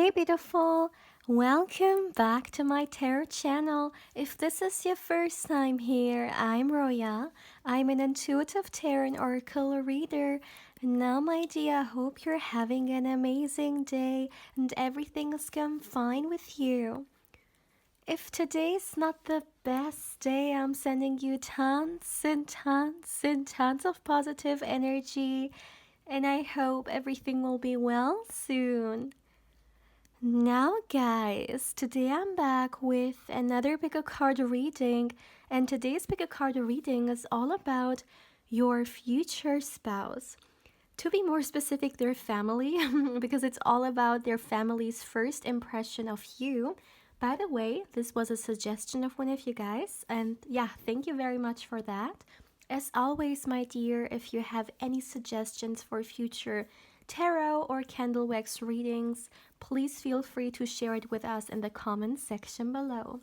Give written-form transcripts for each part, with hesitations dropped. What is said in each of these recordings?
Hey beautiful! Welcome back to my tarot channel. If this is your first time here, I'm Roya. I'm an intuitive tarot and oracle reader. Now my dear, I hope you're having an amazing day and everything is going fine with you. If today's not the best day, I'm sending you tons and tons and tons of positive energy, and I hope everything will be well soon. Now, guys, today I'm back with another pick a card reading, and today's pick a card reading is all about your future spouse. To be more specific, their family, because it's all about their family's first impression of you. By the way, this was a suggestion of one of you guys, and yeah, thank you very much for that. As always, my dear, if you have any suggestions for future tarot or candle wax readings, please feel free to share it with us in the comments section below.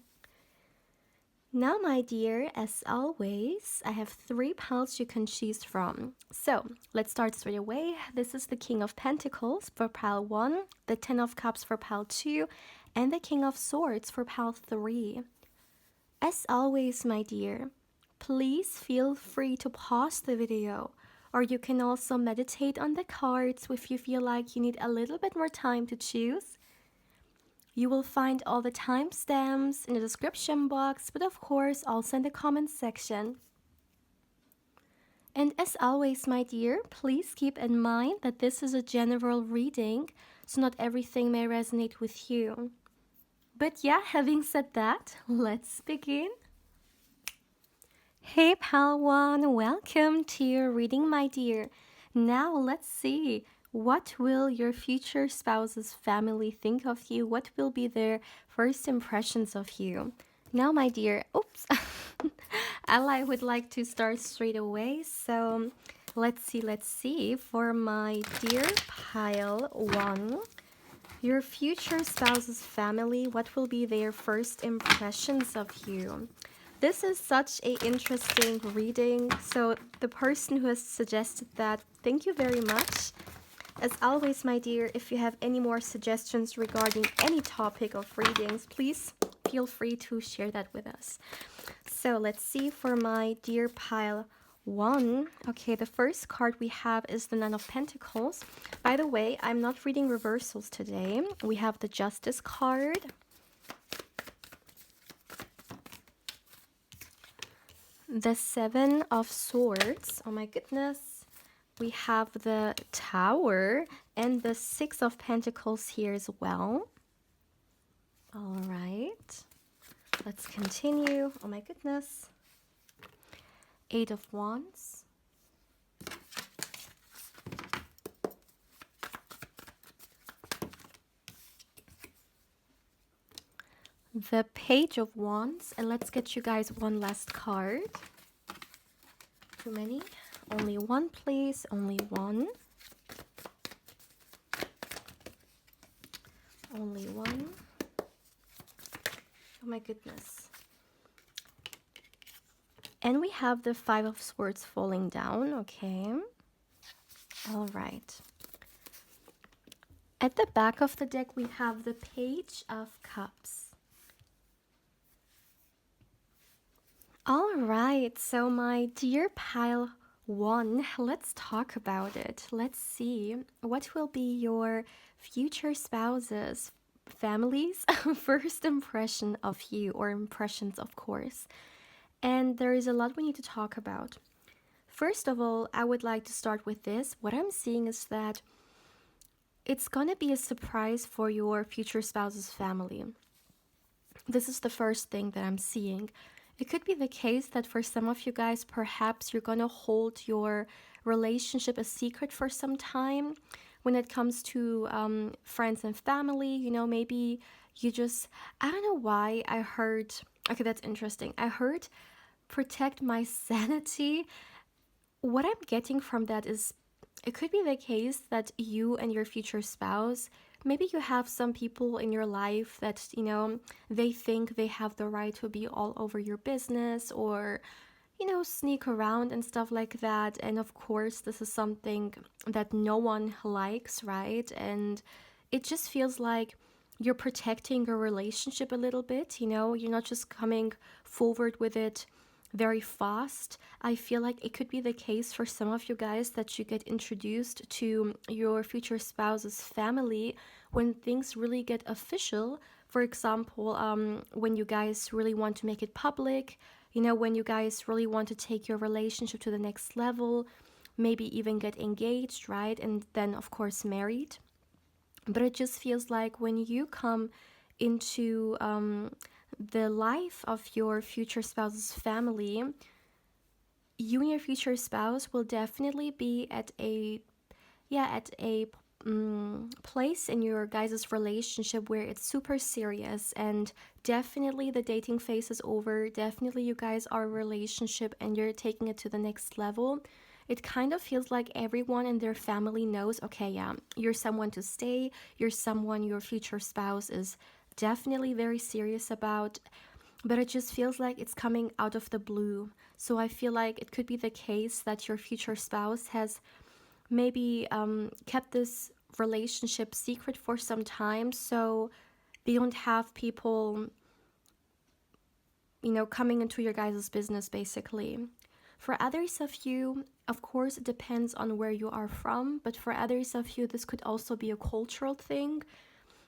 Now, my dear, as always, I have 3 piles you can choose from. So, let's start straight away. This is the King of Pentacles for pile 1, the 10 of Cups for pile 2, and the King of Swords for pile 3. As always, my dear, please feel free to pause the video, or you can also meditate on the cards if you feel like you need a little bit more time to choose. You will find all the timestamps in the description box, but of course also in the comments section. And as always, my dear, please keep in mind that this is a general reading, so not everything may resonate with you. But yeah, having said that, let's begin. Hey pal one, welcome to your reading, my dear. Now let's see, what will your future spouse's family think of you? What will be their first impressions of you? Now, my dear, oops, I would like to start straight away. So let's see, for my dear pile 1, your future spouse's family, what will be their first impressions of you? This is such an interesting reading, so the person who has suggested that, thank you very much. As always, my dear, if you have any more suggestions regarding any topic of readings, please feel free to share that with us. So let's see, for my dear pile 1. Okay, the first card we have is the Nine of Pentacles. By the way, I'm not reading reversals today. We have the Justice card, the Seven of Swords, oh my goodness, we have the Tower, and the Six of Pentacles here as well. All right, let's continue. Oh my goodness, Eight of Wands, the Page of Wands, and let's get you guys one last card. Too many? Only one, please. Only one. Only one. Oh my goodness. And we have the Five of Swords falling down. Okay. All right. At the back of the deck, we have the Page of Cups. All right, so my dear pile 1, let's talk about it. Let's see, what will be your future spouse's family's first impression of you, or impressions, of course. And there is a lot we need to talk about. First of all, I would like to start with this. What I'm seeing is that it's gonna be a surprise for your future spouse's family. This is the first thing that I'm seeing. It could be the case that for some of you guys, perhaps you're going to hold your relationship a secret for some time when it comes to friends and family. You know, maybe you just, I don't know why I heard, okay, that's interesting. I heard protect my sanity. What I'm getting from that is it could be the case that you and your future spouse, maybe you have some people in your life that, you know, they think they have the right to be all over your business, or, you know, sneak around and stuff like that. And of course, this is something that no one likes, right? And it just feels like you're protecting your relationship a little bit, you know, you're not just coming forward with it very fast. I feel like it could be the case for some of you guys that you get introduced to your future spouse's family when things really get official. For example, when you guys really want to make it public, you know, when you guys really want to take your relationship to the next level, maybe even get engaged, right? And then, of course, married. But it just feels like when you come into the life of your future spouse's family, you and your future spouse will definitely be at a place in your guys' relationship where it's super serious, and definitely the dating phase is over. Definitely you guys are a relationship and you're taking it to the next level. It kind of feels like everyone in their family knows, okay, yeah, you're someone to stay, you're someone your future spouse is definitely very serious about, but it just feels like it's coming out of the blue. So I feel like it could be the case that your future spouse has maybe kept this relationship secret for some time, so they don't have people, you know, coming into your guys' business basically. For others of you, of course, it depends on where you are from, but for others of you, this could also be a cultural thing.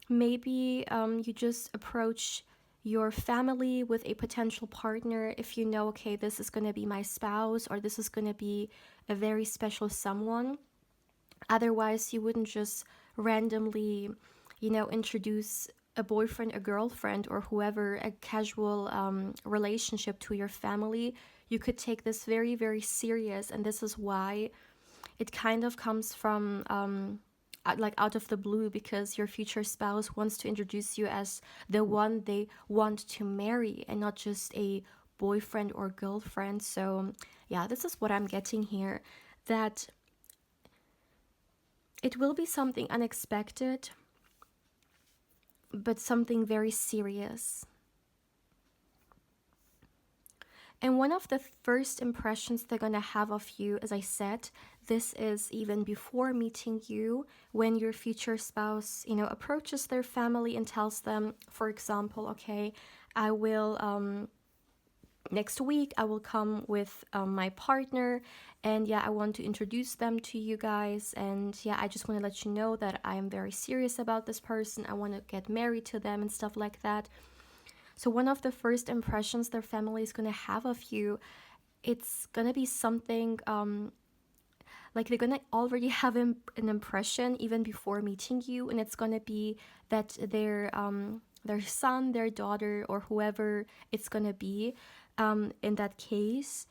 Maybe you just approach your family with a potential partner if you know, okay, this is going to be my spouse or this is going to be a very special someone. Otherwise, you wouldn't just randomly, you know, introduce a boyfriend, a girlfriend, or whoever, a casual relationship to your family. You could take this very, very serious, and this is why it kind of comes from like out of the blue, because your future spouse wants to introduce you as the one they want to marry and not just a boyfriend or girlfriend. So yeah, this is what I'm getting here, that it will be something unexpected, but something very serious. And one of the first impressions they're gonna have of you, as I said, this is even before meeting you, when your future spouse, you know, approaches their family and tells them, for example, okay, I will next week I will come with my partner, and yeah, I want to introduce them to you guys, and yeah, I just want to let you know that I am very serious about this person. I want to get married to them and stuff like that. So one of the first impressions their family is going to have of you, it's going to be something like they're going to already have an impression even before meeting you, and it's going to be that their son, their daughter, or whoever it's going to be, in that case,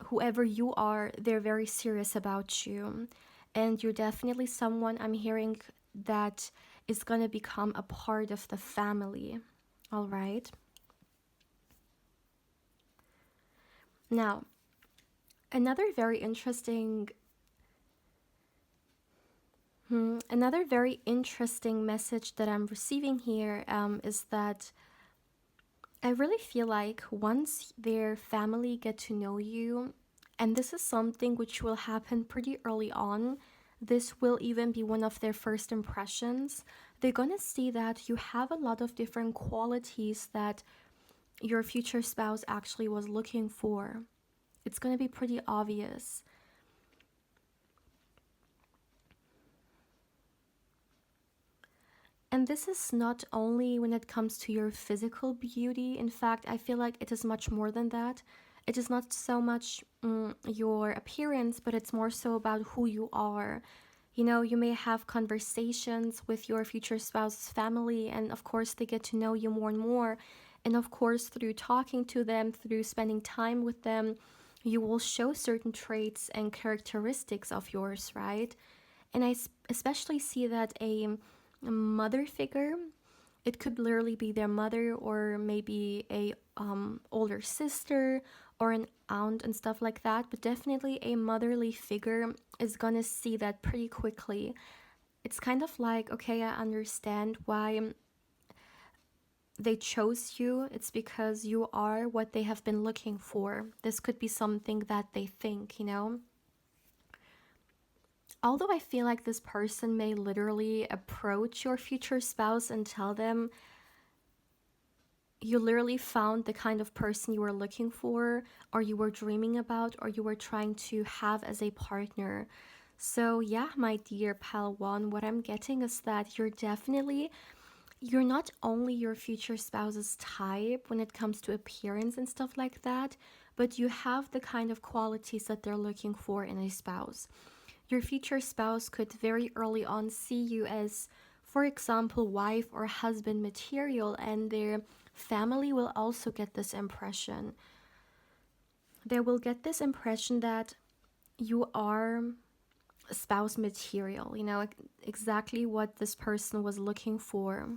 whoever you are, they're very serious about you. And you're definitely someone, I'm hearing, that is going to become a part of the family. All right. Now, another very interesting another very interesting message that I'm receiving here is that I really feel like once their family get to know you, and this is something which will happen pretty early on, this will even be one of their first impressions. They're gonna see that you have a lot of different qualities that your future spouse actually was looking for. It's gonna be pretty obvious. And this is not only when it comes to your physical beauty. In fact, I feel like it is much more than that. It is not so much your appearance, but it's more so about who you are. You know, you may have conversations with your future spouse's family, and of course, they get to know you more and more. And of course, through talking to them, through spending time with them, you will show certain traits and characteristics of yours, right? And I especially see that a mother figure, it could literally be their mother, or maybe a older sister or an aunt and stuff like that, but definitely a motherly figure is gonna see that pretty quickly. It's kind of like, okay, I understand why they chose you. It's because you are what they have been looking for. This could be something that they think, you know. although I feel like this person may literally approach your future spouse and tell them you literally found the kind of person you were looking for, or you were dreaming about, or you were trying to have as a partner. So, yeah, my dear Palawan, what I'm getting is that you're not only your future spouse's type when it comes to appearance and stuff like that, but you have the kind of qualities that they're looking for in a spouse. Your future spouse could very early on see you as, for example, wife or husband material, and their family will also get this impression. They will get this impression that you are spouse material, exactly what this person was looking for.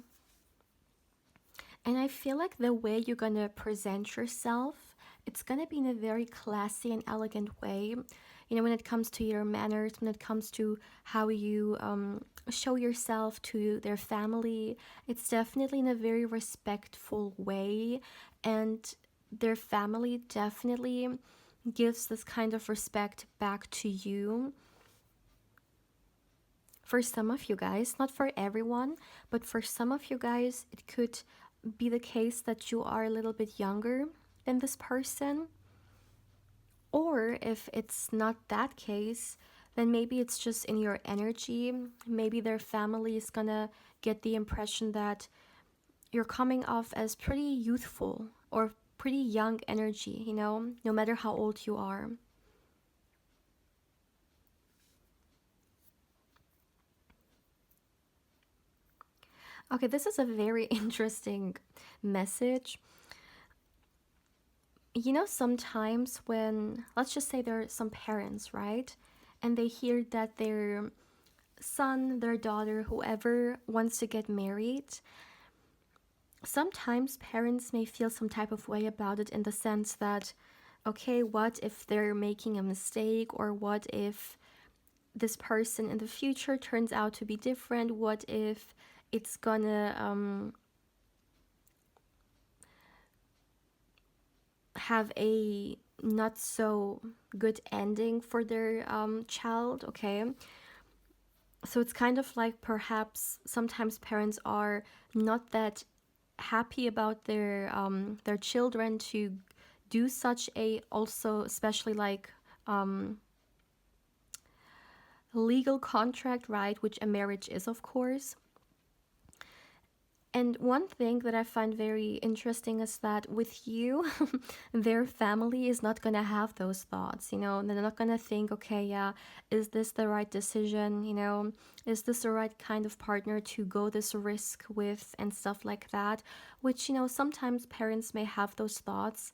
And I feel like the way you're gonna present yourself, it's gonna be in a very classy and elegant way. When it comes to your manners, when it comes to how you show yourself to their family, it's definitely in a very respectful way. And their family definitely gives this kind of respect back to you. For some of you guys, not for everyone, but for some of you guys, it could be the case that you are a little bit younger than this person. Or if it's not that case, then maybe it's just in your energy. Maybe their family is gonna get the impression that you're coming off as pretty youthful or pretty young energy, no matter how old you are. Okay, this is a very interesting message. Sometimes when, let's just say there are some parents, right? And they hear that their son, their daughter, whoever wants to get married, sometimes parents may feel some type of way about it in the sense that, okay, what if they're making a mistake? Or what if this person in the future turns out to be different? What if it's gonna have a not so good ending for their child? Okay, so it's kind of like perhaps sometimes parents are not that happy about their children to do such a, also especially like legal contract, right, which a marriage is, of course. And one thing that I find very interesting is that with you, their family is not going to have those thoughts. They're not going to think, okay, yeah, is this the right decision? Is this the right kind of partner to go this risk with and stuff like that? Which, sometimes parents may have those thoughts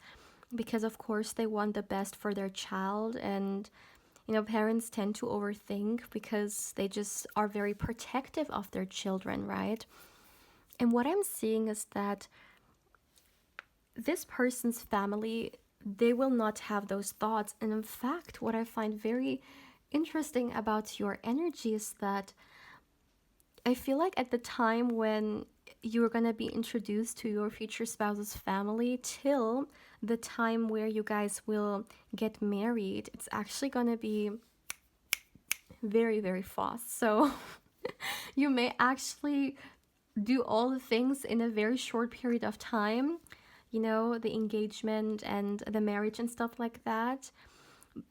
because, of course, they want the best for their child. And, parents tend to overthink because they just are very protective of their children, right? And what I'm seeing is that this person's family, they will not have those thoughts. And in fact, what I find very interesting about your energy is that I feel like at the time when you're going to be introduced to your future spouse's family till the time where you guys will get married, it's actually going to be very, very fast. So you may actually do all the things in a very short period of time, the engagement and the marriage and stuff like that.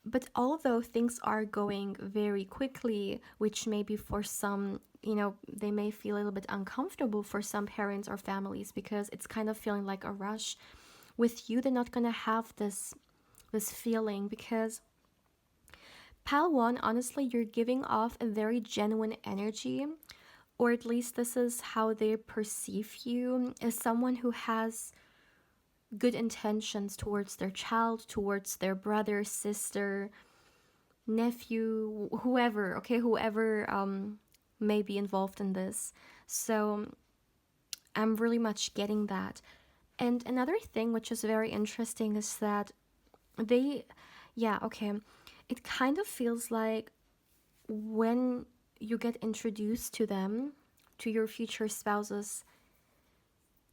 But although things are going very quickly, which maybe for some, they may feel a little bit uncomfortable for some parents or families because it's kind of feeling like a rush. With you, they're not going to have this feeling because Pal 1, honestly, you're giving off a very genuine energy, or at least this is how they perceive you, as someone who has good intentions towards their child, towards their brother, sister, nephew, whoever, okay, whoever may be involved in this. So I'm really much getting that. And another thing which is very interesting is that they, yeah, okay, it kind of feels like when you get introduced to them, to your future spouse's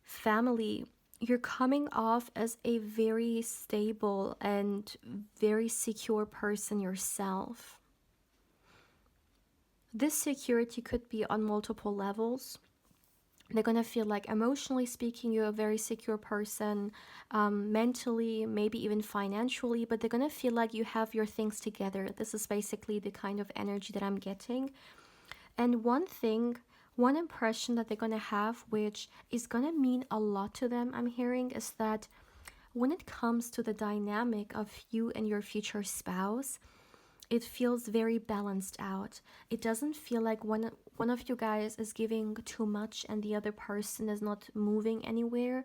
family, you're coming off as a very stable and very secure person yourself. this security could be on multiple levels. They're gonna feel like, emotionally speaking, you're a very secure person, mentally, maybe even financially, but they're gonna feel like you have your things together. This is basically the kind of energy that I'm getting. And one impression that they're gonna have, which is gonna mean a lot to them, I'm hearing, is that when it comes to the dynamic of you and your future spouse, it feels very balanced out. It doesn't feel like one of you guys is giving too much and the other person is not moving anywhere,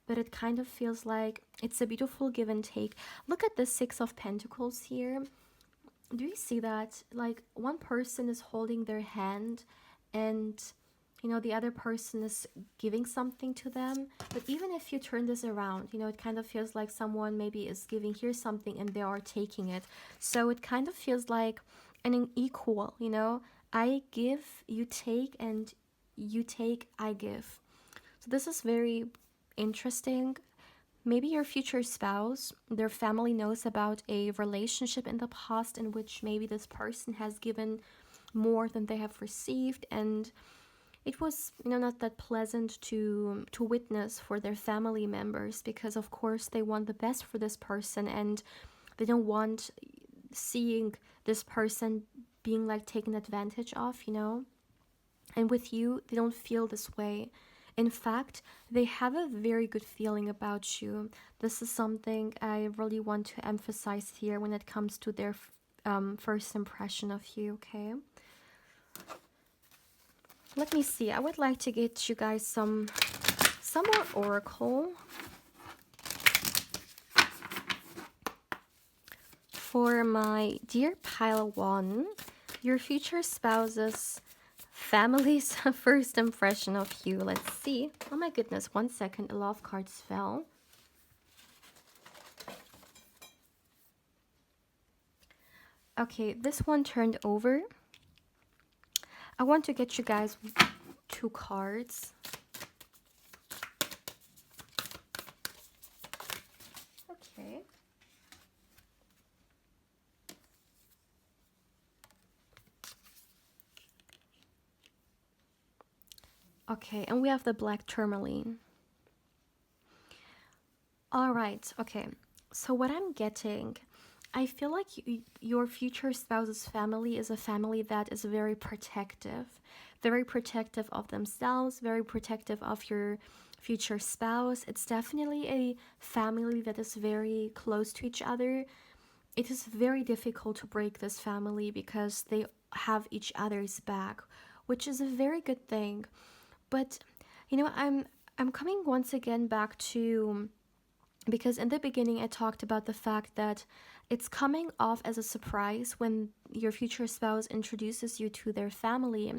but it kind of feels like it's a beautiful give and take. Look at the 6 of Pentacles here. Do you see that? Like, one person is holding their hand and the other person is giving something to them. But even if you turn this around, it kind of feels like someone maybe is giving here something and they are taking it. So it kind of feels like an equal, I give, you take, and you take, I give. So this is very interesting. Maybe your future spouse, their family knows about a relationship in the past in which maybe this person has given more than they have received, and it was not that pleasant to witness for their family members, because of course they want the best for this person and they don't want seeing this person being like taken advantage of. And with you, they don't feel this way. In fact, they have a very good feeling about you. This is something I really want to emphasize here when it comes to their first impression of you, okay? Let me see. I would like to get you guys some more oracle for my dear pile 1. Your future spouse's family's first impression of you. Let's see. Oh my goodness, 1 second. A lot of cards fell. Okay, this one turned over. I want to get you guys 2 cards. Okay. Okay, and we have the black tourmaline. All right, okay. So what I'm getting, I feel like your future spouse's family is a family that is very protective of themselves, very protective of your future spouse. It's definitely a family that is very close to each other. It is very difficult to break this family because they have each other's back, which is a very good thing. But I'm coming once again back to, because in the beginning I talked about the fact that it's coming off as a surprise when your future spouse introduces you to their family.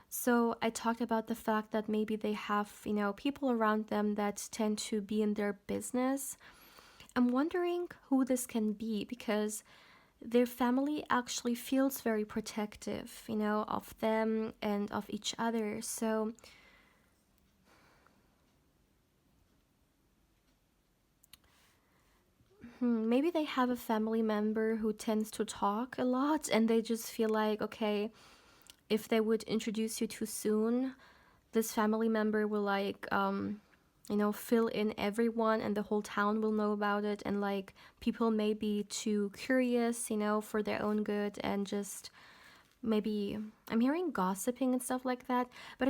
So I talked about the fact that maybe they have, people around them that tend to be in their business. I'm wondering who this can be, because their family actually feels very protective, of them and of each other. So maybe they have a family member who tends to talk a lot and they just feel like, okay, if they would introduce you too soon, this family member will like fill in everyone and the whole town will know about it, and like people may be too curious, for their own good, and just maybe I'm hearing gossiping and stuff like that. But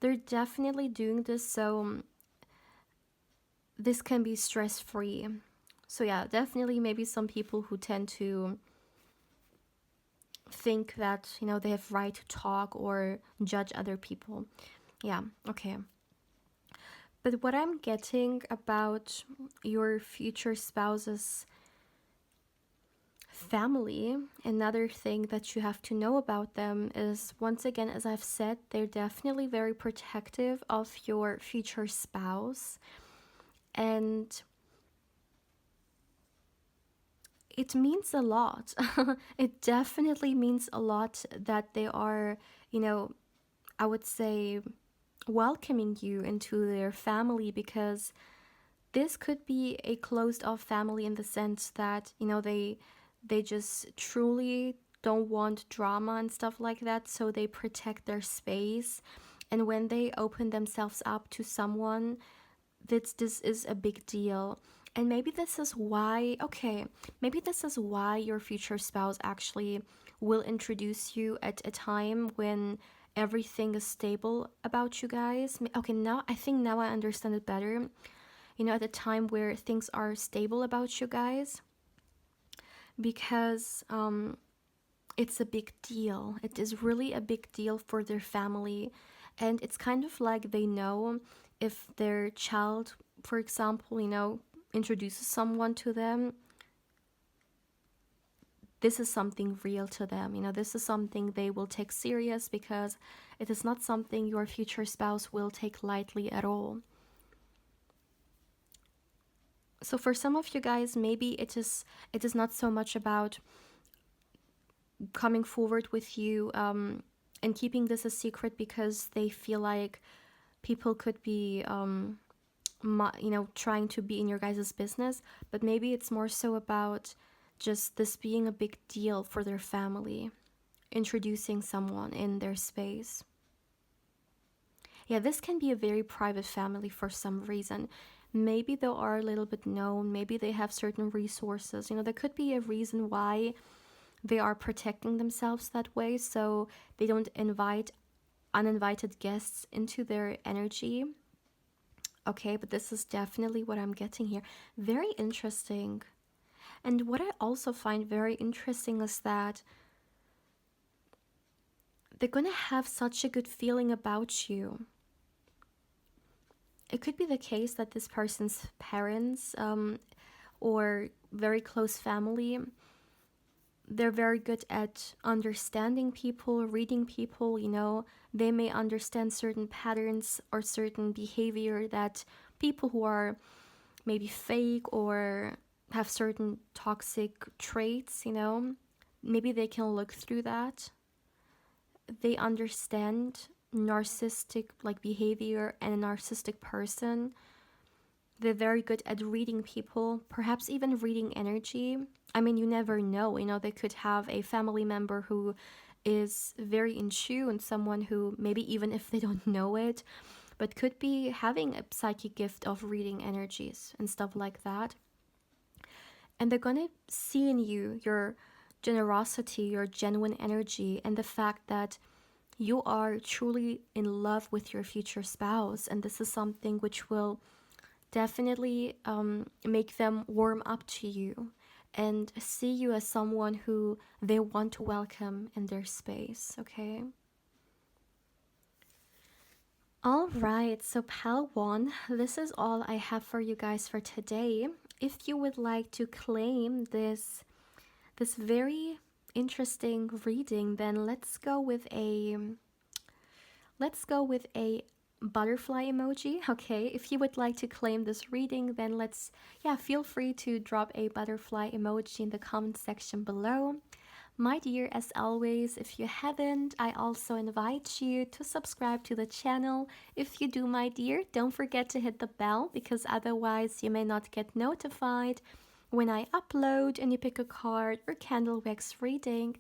they're definitely doing this so this can be stress free. So yeah, definitely maybe some people who tend to think that they have right to talk or judge other people. Yeah, okay. But what I'm getting about your future spouse's family, another thing that you have to know about them is, once again, as I've said, they're definitely very protective of your future spouse. And it means a lot. It definitely means a lot that they are, I would say, welcoming you into their family, because this could be a closed off family in the sense that they just truly don't want drama and stuff like that, so they protect their space. And when they open themselves up to someone, this is a big deal. And maybe this is why, okay, maybe this is why your future spouse actually will introduce you at a time when everything is stable about you guys. Okay, now I think now I understand it better. You know, at a time where things are stable about you guys, because it's a big deal. It is really a big deal for their family. And it's kind of like they know if their child, for example, you know, introduces someone to them, this is something real to them. You know, this is something they will take serious, because it is not something your future spouse will take lightly at all. So for some of you guys, maybe it is not so much about coming forward with you and keeping this a secret because they feel like people could be you know, trying to be in your guys' business, but maybe it's more so about just this being a big deal for their family, introducing someone in their space. Yeah, this can be a very private family for some reason. Maybe they are a little bit known, maybe they have certain resources. You know, there could be a reason why they are protecting themselves that way, so they don't invite uninvited guests into their energy. Okay, but this is definitely what I'm getting here. Very interesting. And what I also find very interesting is that they're gonna have such a good feeling about you. It could be the case that this person's parents or very close family, they're very good at understanding people, reading people, you know. They may understand certain patterns or certain behavior that people who are maybe fake or have certain toxic traits, you know, maybe they can look through that. They understand narcissistic like behavior and a narcissistic person. They're very good at reading people, perhaps even reading energy. I mean, you never know, you know, they could have a family member who is very in tune, someone who maybe even if they don't know it, but could be having a psychic gift of reading energies and stuff like that. And they're gonna see in you your generosity, your genuine energy, and the fact that you are truly in love with your future spouse. And this is something which will definitely make them warm up to you and see you as someone who they want to welcome in their space, okay? All right, so Pal 1, this is all I have for you guys for today. If you would like to claim this very interesting reading, then let's go with a butterfly emoji. Okay, if you would like to claim this reading, then feel free to drop a butterfly emoji in the comment section below. My dear, as always, if you haven't, I also invite you to subscribe to the channel. If you do, my dear, don't forget to hit the bell, because otherwise you may not get notified when I upload and you pick a card or candle wax reading.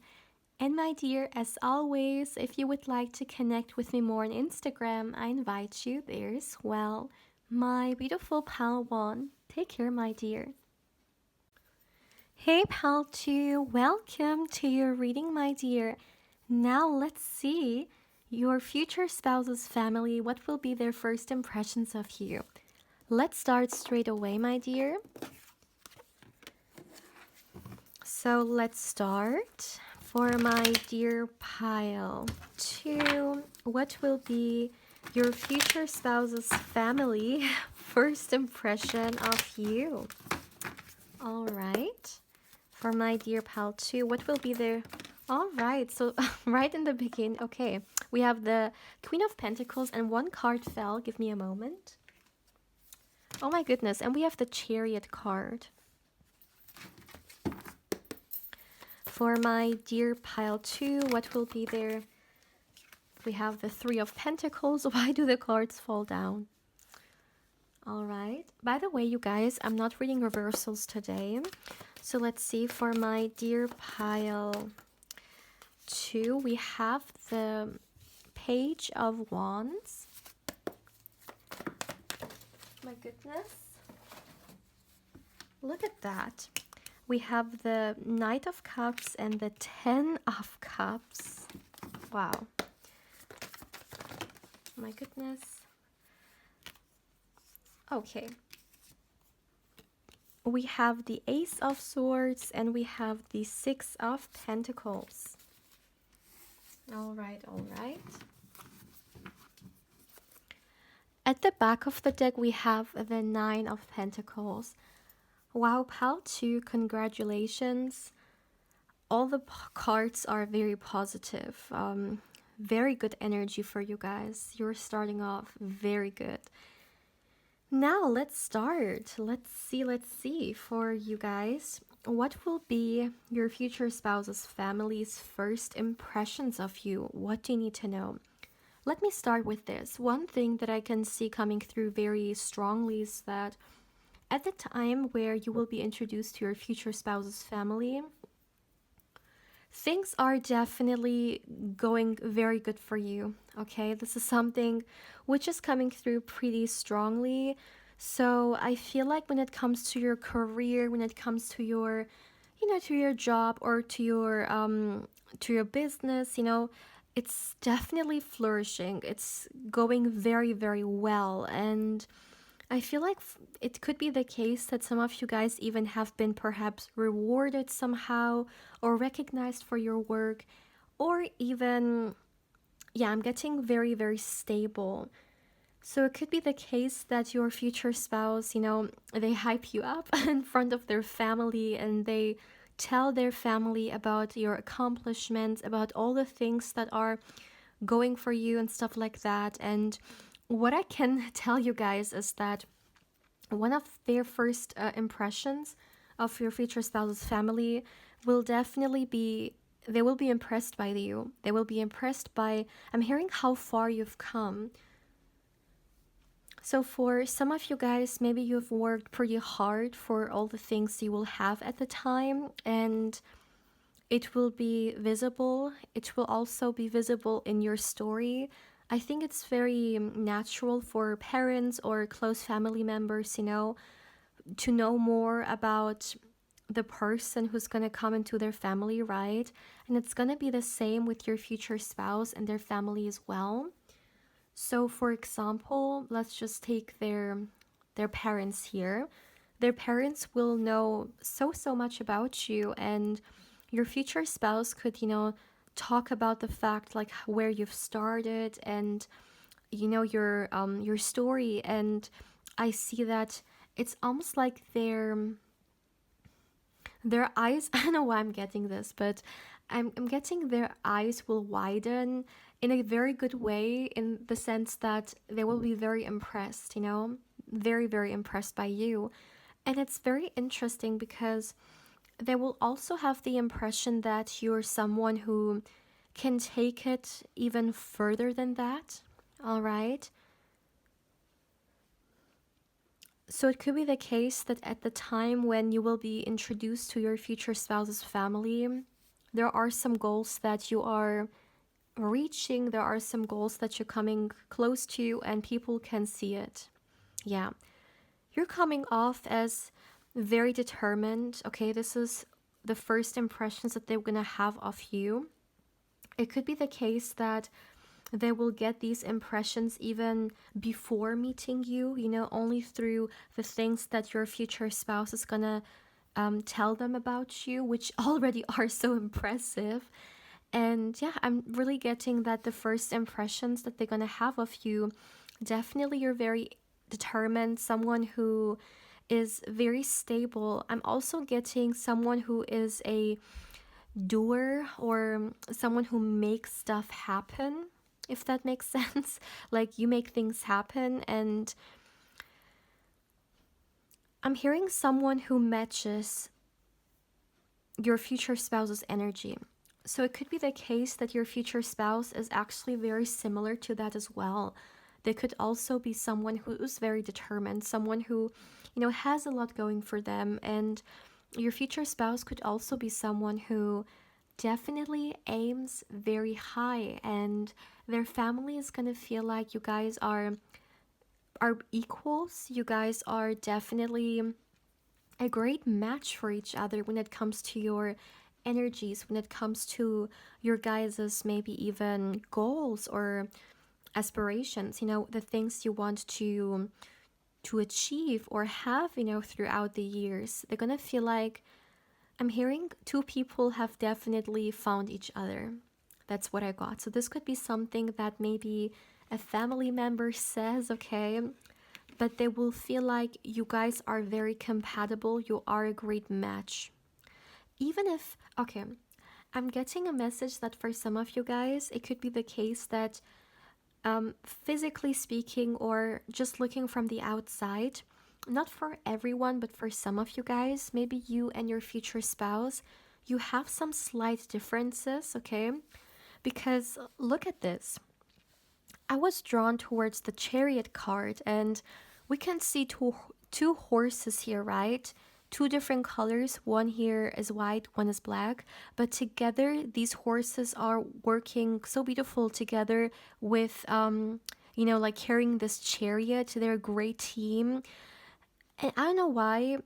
And my dear, as always, if you would like to connect with me more on Instagram, I invite you there as well. My beautiful Pal 1, take care, my dear. Hey Pal 2, welcome to your reading, my dear. Now let's see your future spouse's family. What will be their first impressions of you? Let's start straight away, my dear. So let's start. For my dear Pile 2, what will be your future spouse's family first impression of you? All right. For my dear Pal 2, what will be their... All right, so right in the beginning, okay, we have the Queen of Pentacles and one card fell. Give me a moment. Oh my goodness, and we have the Chariot card. For my dear Pile 2, what will be their... We have the Three of Pentacles. Why do the cards fall down? All right. By the way, you guys, I'm not reading reversals today. So let's see for my dear Pile 2, we have the Page of Wands. My goodness. Look at that. We have the Knight of Cups and the 10 of Cups. Wow. My goodness. Okay. We have the Ace of Swords and we have the 6 of Pentacles. All right, all right. At the back of the deck, we have the 9 of Pentacles. Wow, pile 2, congratulations. All the cards are very positive. Very good energy for you guys. You're starting off very good. Now let's start. Let's see for you guys. What will be your future spouse's family's first impressions of you? What do you need to know? Let me start with this. One thing that I can see coming through very strongly is that at the time where you will be introduced to your future spouse's family, things are definitely going very good for you, okay? This is something which is coming through pretty strongly. So I feel like when it comes to your career, when it comes to your, to your job or to your business, it's definitely flourishing. It's going very, very well. And I feel like it could be the case that some of you guys even have been perhaps rewarded somehow or recognized for your work, or even, yeah, I'm getting very, very stable. So it could be the case that your future spouse, they hype you up in front of their family and they tell their family about your accomplishments, about all the things that are going for you and stuff like that. And what I can tell you guys is that one of their first impressions of your future spouse's family will definitely be, they will be impressed by you. They will be impressed by, I'm hearing how far you've come. So for some of you guys, maybe you've worked pretty hard for all the things you will have at the time, and it will be visible. It will also be visible in your story. I think it's very natural for parents or close family members, to know more about the person who's going to come into their family, right? And it's going to be the same with your future spouse and their family as well. So for example, let's just take their parents here. Their parents will know so much about you, and your future spouse could, talk about the fact like where you've started and your story. And I see that it's almost like their eyes, I don't know why I'm getting this, but I'm getting their eyes will widen in a very good way, in the sense that they will be very impressed, very, very impressed by you. And it's very interesting because they will also have the impression that you're someone who can take it even further than that. All right. So it could be the case that at the time when you will be introduced to your future spouse's family, there are some goals that you are reaching, there are some goals that you're coming close to, and people can see it. Yeah. You're coming off as very determined. Okay, this is the first impressions that they're going to have of you. It could be the case that they will get these impressions even before meeting you, only through the things that your future spouse is going to tell them about you, which already are so impressive. And yeah, I'm really getting that the first impressions that they're going to have of you, definitely you're very determined, someone who is very stable. I'm also getting someone who is a doer, or someone who makes stuff happen, if that makes sense. Like you make things happen. And I'm hearing someone who matches your future spouse's energy. So it could be the case that your future spouse is actually very similar to that as well. They could also be someone who is very determined, someone who, has a lot going for them. And your future spouse could also be someone who definitely aims very high, and their family is gonna feel like you guys are equals. You guys are definitely a great match for each other when it comes to your energies, when it comes to your guys's maybe even goals or aspirations, the things you want to achieve or have, throughout the years. They're gonna feel like, I'm hearing two people have definitely found each other. That's what I got. So this could be something that maybe a family member says, okay, but they will feel like you guys are very compatible. You are a great match. Even if, okay, I'm getting a message that for some of you guys, it could be the case that physically speaking, or just looking from the outside, not for everyone, but for some of you guys, maybe you and your future spouse, you have some slight differences, okay? Because look at this. I was drawn towards the chariot card, and we can see two horses here, right? Two different colors. One here is white, one is black. But together, these horses are working so beautiful together with, like carrying this chariot. They're a great team. And I don't know why,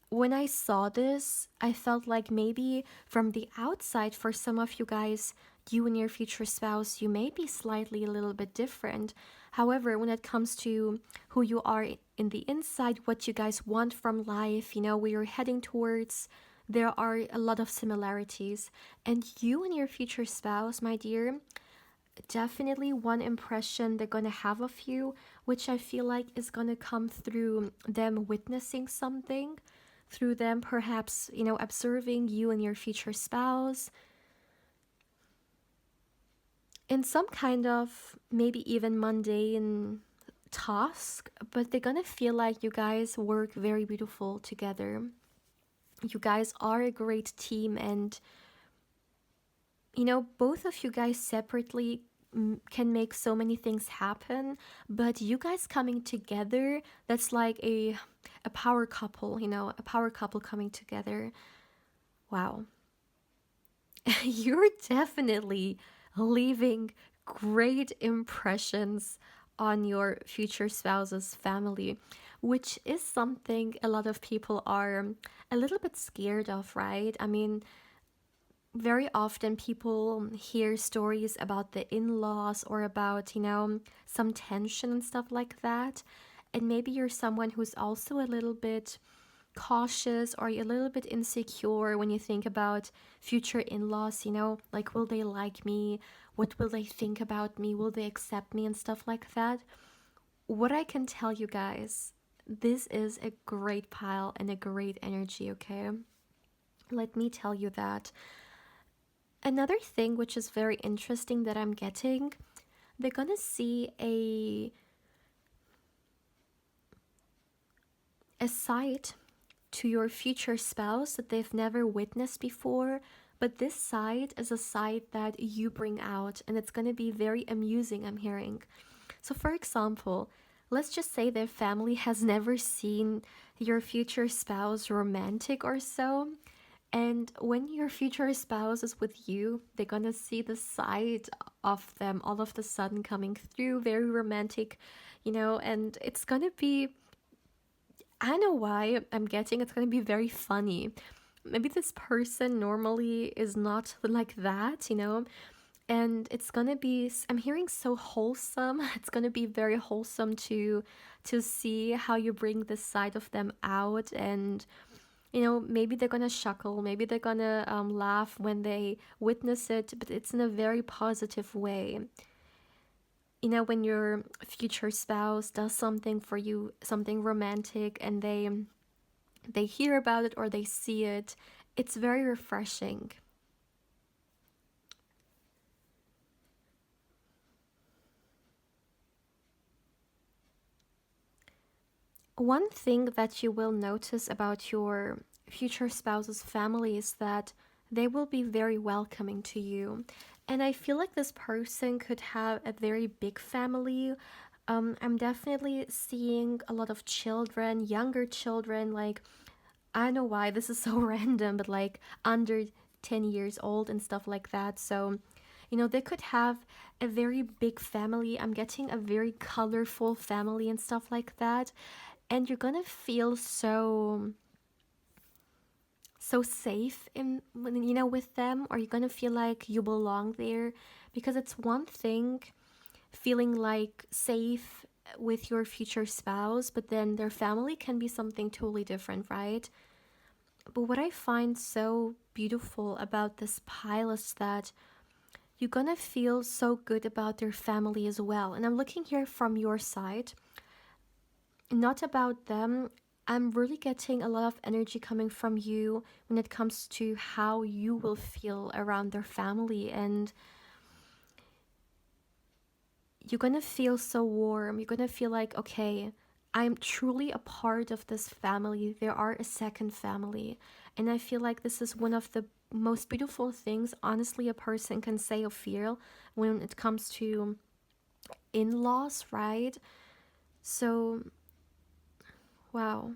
when I saw this, I felt like maybe from the outside, for some of you guys, you and your future spouse, you may be slightly a little bit different. However, when it comes to who you are in the inside, what you guys want from life, where you're heading towards, there are a lot of similarities. And you and your future spouse, my dear, definitely one impression they're going to have of you, which I feel like is going to come through them witnessing something, through them perhaps, observing you and your future spouse in some kind of maybe even mundane task, but they're going to feel like you guys work very beautiful together. You guys are a great team, and both of you guys separately can make so many things happen, but you guys coming together, that's like a power couple, a power couple coming together. Wow. You're definitely leaving great impressions on your future spouse's family, which is something a lot of people are a little bit scared of, right? I mean, very often people hear stories about the in-laws or about, some tension and stuff like that. And maybe you're someone who's also a little bit cautious or a little bit insecure when you think about future in-laws, like, will they like me? What will they think about me? Will they accept me and stuff like that? What I can tell you guys, this is a great pile and a great energy, okay? Let me tell you that. Another thing which is very interesting that I'm getting, they're gonna see a side to your future spouse that they've never witnessed before, but this side is a side that you bring out, and it's gonna be very amusing, I'm hearing. So for example, let's just say their family has never seen your future spouse romantic or so. And when your future spouse is with you, they're gonna see the side of them all of the sudden coming through, very romantic, and it's gonna be, I don't know why I'm getting, it's gonna be very funny. Maybe this person normally is not like that, and it's gonna be, I'm hearing, so wholesome. It's gonna be very wholesome to see how you bring this side of them out. And maybe they're gonna chuckle, maybe they're gonna laugh when they witness it, but it's in a very positive way. When your future spouse does something for you, something romantic, and they hear about it or they see it, it's very refreshing. One thing that you will notice about your future spouse's family is that they will be very welcoming to you. And I feel like this person could have a very big family. I'm definitely seeing a lot of children, younger children, like, I don't know why this is so random, but like under 10 years old and stuff like that. So, they could have a very big family. I'm getting a very colorful family and stuff like that. And you're gonna feel so safe with them, or you're gonna feel like you belong there, because it's one thing feeling like safe with your future spouse, but then their family can be something totally different, right? But what I find so beautiful about this pile is that you're gonna feel so good about their family as well. And I'm looking here from your side, not about them. I'm really getting a lot of energy coming from you when it comes to how you will feel around their family. And you're gonna feel so warm. You're gonna feel like, okay, I'm truly a part of this family. There are a second family. And I feel like this is one of the most beautiful things, honestly, a person can say or feel when it comes to in laws, right? So, wow.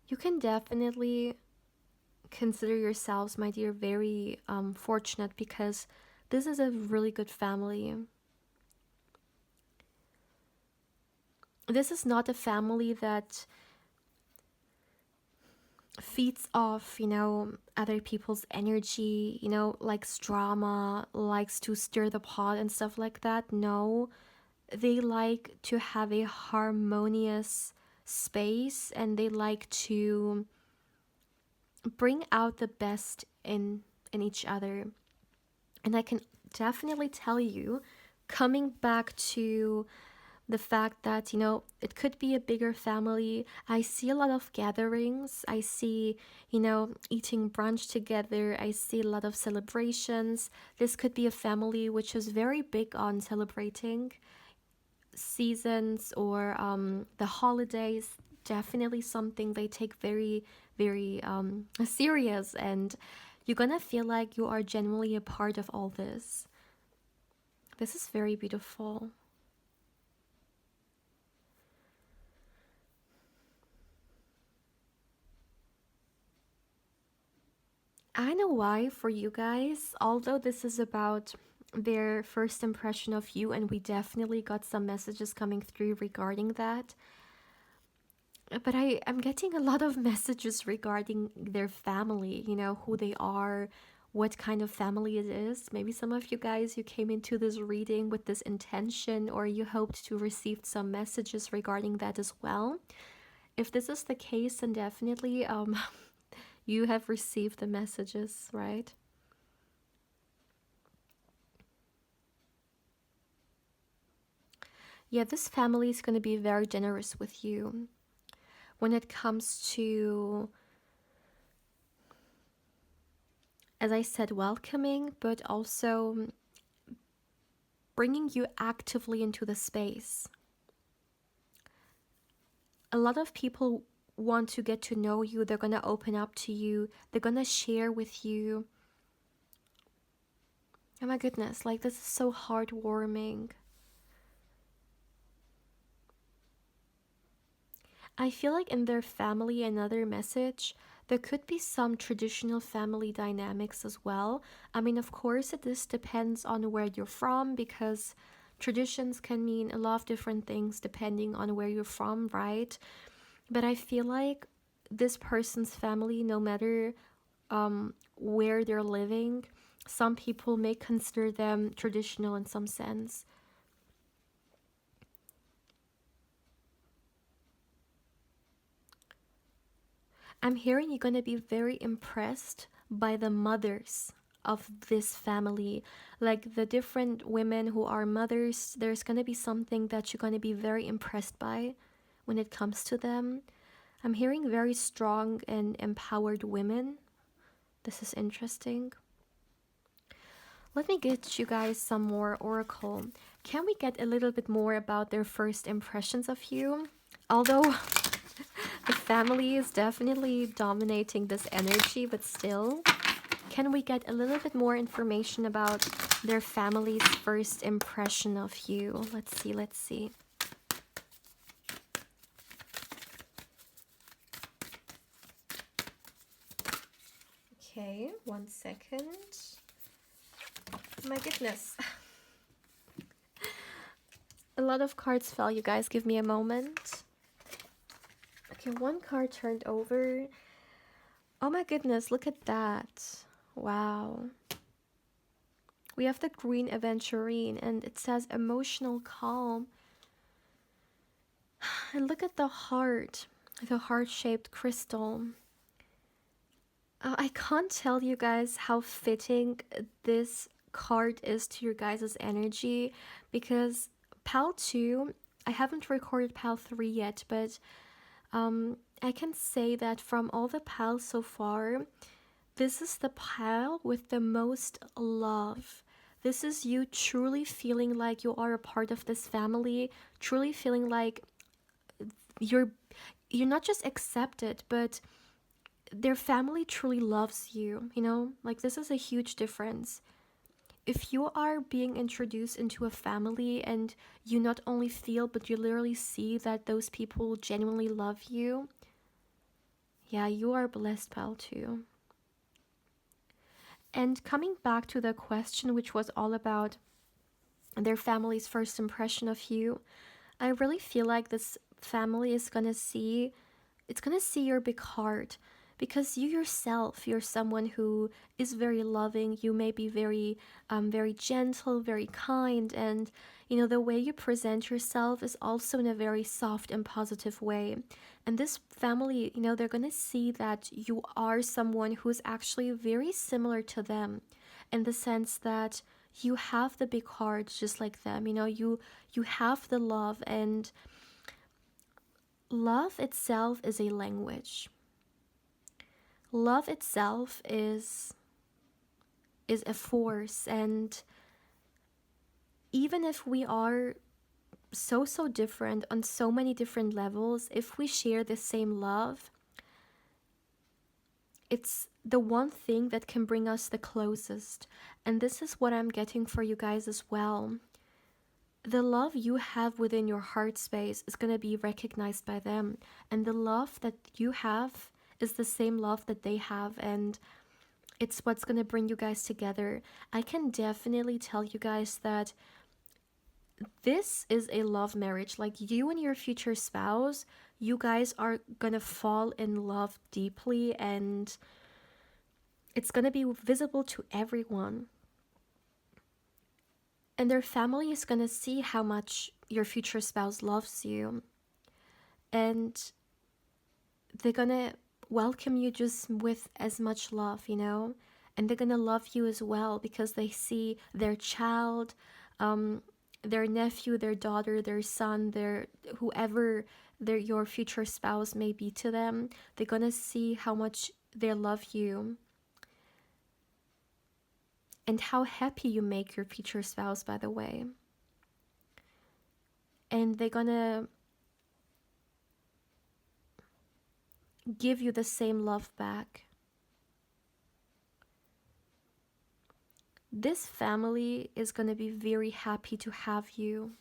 You can definitely consider yourselves, my dear, very fortunate, because this is a really good family. This is not a family that feeds off, other people's energy, likes drama, likes to stir the pot and stuff like that. No, they like to have a harmonious space, and they like to bring out the best in each other. And I can definitely tell you, coming back to the fact that it could be a bigger family, I see a lot of gatherings. I see eating brunch together. I see a lot of celebrations. This could be a family which is very big on celebrating seasons or the holidays. Definitely something they take very, very serious, and you're gonna feel like you are genuinely a part of all this. This is very beautiful. I know why for you guys, although this is about their first impression of you, and we definitely got some messages coming through regarding that. But I'm getting a lot of messages regarding their family, who they are, what kind of family it is. Maybe some of you guys, you came into this reading with this intention, or you hoped to receive some messages regarding that as well. If this is the case, then definitely you have received the messages, right? Yeah, this family is going to be very generous with you when it comes to, as I said, welcoming, but also bringing you actively into the space. A lot of people want to get to know you. They're going to open up to you. They're going to share with you. Oh my goodness, like this is so heartwarming. I feel like in their family, another message, there could be some traditional family dynamics as well. I mean, of course, this depends on where you're from, because traditions can mean a lot of different things depending on where you're from, right? But I feel like this person's family, no matter where they're living, some people may consider them traditional in some sense. I'm hearing you're going to be very impressed by the mothers of this family. Like the different women who are mothers, there's going to be something that you're going to be very impressed by when it comes to them. I'm hearing very strong and empowered women. This is interesting. Let me get you guys some more oracle. Can we get a little bit more about their first impressions of you? Although the family is definitely dominating this energy, but still, can we get a little bit more information about their family's first impression of you? Let's see, let's see. 1 second. My goodness. A lot of cards fell, you guys. Give me a moment. Okay, 1 card turned over. Oh my goodness, look at that. Wow. We have the Green Aventurine, and it says emotional calm. And look at the heart-shaped crystal. I can't tell you guys how fitting this card is to your guys' energy, because Pal 2, I haven't recorded Pal 3 yet, but I can say that from all the pals so far, this is the pal with the most love. This is you truly feeling like you are a part of this family, truly feeling like you're not just accepted, but their family truly loves you, you know? Like, this is a huge difference. If you are being introduced into a family and you not only feel, but you literally see that those people genuinely love you, yeah, you are blessed, pal, too. And coming back to the question, which was all about their family's first impression of you, I really feel like this family is gonna see, it's gonna see your big heart, because you yourself, you're someone who is very loving. You may be very gentle, very kind, and you know the way you present yourself is also in a very soft and positive way. And this family, you know, they're gonna see that you are someone who's actually very similar to them, in the sense that you have the big heart just like them. You know, you have the love, and love itself is a language. Love itself is a force, and even if we are so different on so many different levels, if we share the same love, it's the one thing that can bring us the closest. And this is what I'm getting for you guys as well. The love you have within your heart space is going to be recognized by them, and the love that you have is the same love that they have, and it's what's going to bring you guys together. I can definitely tell you guys that this is a love marriage. Like, you and your future spouse, you guys are going to fall in love deeply, and it's going to be visible to everyone. And their family is going to see how much your future spouse loves you, and they're going to welcome you just with as much love, you know? And they're going to love you as well, because they see their child, their nephew, their daughter, their son, their whoever your future spouse may be to them. They're going to see how much they love you, and how happy you make your future spouse, by the way. And they're going to give you the same love back. This family is going to be very happy to have you.